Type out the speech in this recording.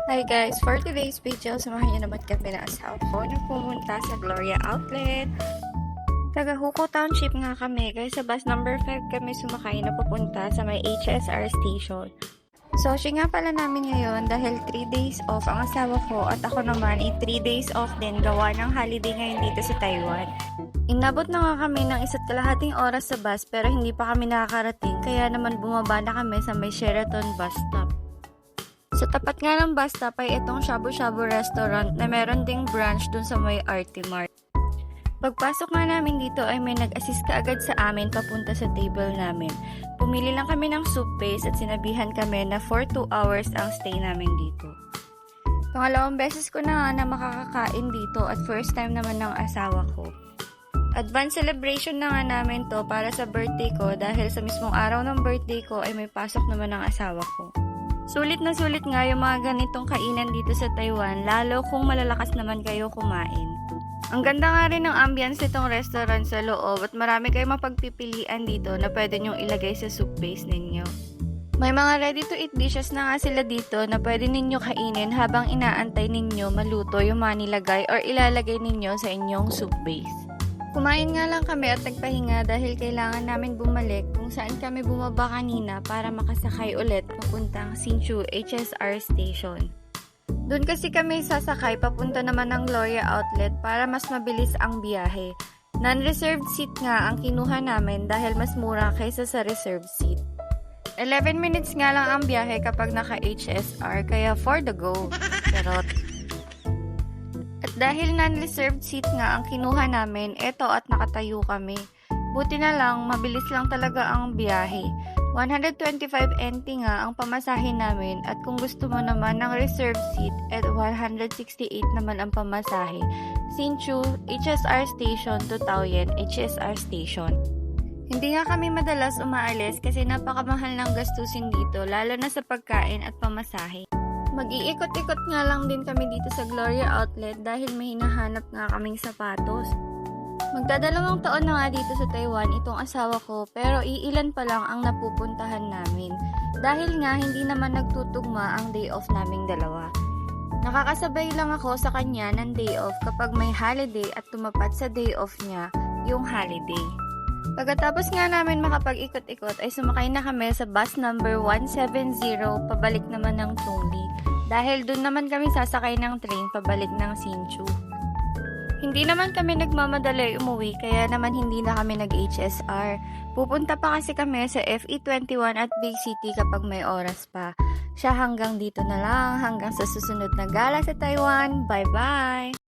Hi guys! For today's video, samahan niyo naman kami na asawa ko na pumunta sa Gloria Outlet. Taga Huco Township nga kami, kaya sa bus number 5 kami sumakay na pupunta sa may HSR station. So, siya nga pala namin ngayon dahil 3 days off ang asawa ko at ako naman 3 days off din gawa ng holiday ngayon dito sa Taiwan. Inabot na nga kami ng 1.5 oras sa bus pero hindi pa kami nakakarating kaya naman bumaba na kami sa may Sheraton bus stop. Sa tapat nga ng bus stop ay itong Shabu Shabu restaurant na meron ding branch dun sa may RT Mart. Pagpasok nga namin dito ay may nag-assist ka agad sa amin papunta sa table namin. Pumili lang kami ng soup base at sinabihan kami na for 2 hours ang stay namin dito. Pangalawang beses ko na nga na makakakain dito at first time naman ng asawa ko. Advance celebration na nga namin to para sa birthday ko dahil sa mismong araw ng birthday ko ay may pasok naman ng asawa ko. Sulit na sulit nga yung mga ganitong kainan dito sa Taiwan, lalo kung malalakas naman kayo kumain. Ang ganda nga rin ng ambience nitong restaurant sa loob at marami kayong mapagpipilian dito na pwede nyong ilagay sa soup base ninyo. May mga ready to eat dishes na nga sila dito na pwede ninyo kainin habang inaantay ninyo maluto yung mga nilagay or ilalagay ninyo sa inyong soup base. Kumain nga lang kami at nagpahinga dahil kailangan namin bumalik kung saan kami bumaba kanina para makasakay ulit papuntang Hsinchu HSR Station. Doon kasi kami sasakay papunta naman ng Gloria Outlet para mas mabilis ang biyahe. Non-reserved seat nga ang kinuha namin dahil mas mura kaysa sa reserved seat. 11 minutes nga lang ang biyahe kapag naka-HSR kaya for the go. Charot. At dahil non-reserved seat nga ang kinuha namin, eto at nakatayo kami. Buti na lang, mabilis lang talaga ang biyahe. 125 NT nga ang pamasahe namin at kung gusto mo naman ng reserved seat, at 168 naman ang pamasahe. Hsinchu, HSR Station to Taoyuan, HSR Station. Hindi nga kami madalas umaalis kasi napakamahal ng gastusin dito, lalo na sa pagkain at pamasahe. Mag-iikot-ikot nga lang din kami dito sa Gloria Outlet dahil may hinahanap nga kaming sapatos. Magdadalawang taon na nga dito sa Taiwan itong asawa ko pero iilan pa lang ang napupuntahan namin dahil nga hindi naman nagtutugma ang day off naming dalawa. Nakakasabay lang ako sa kanya ng day off kapag may holiday at tumapat sa day off niya yung holiday. Pagkatapos nga namin makapag-ikot-ikot ay sumakay na kami sa bus number 170 pabalik naman ng Chongli dahil doon naman kami sasakay ng train pabalik ng Hsinchu. Hindi naman kami nagmamadali umuwi kaya naman hindi na kami nag-HSR. Pupunta pa kasi kami sa FE21 at Big City kapag may oras pa. Siya hanggang dito na lang, hanggang sa susunod na gala sa Taiwan. Bye-bye!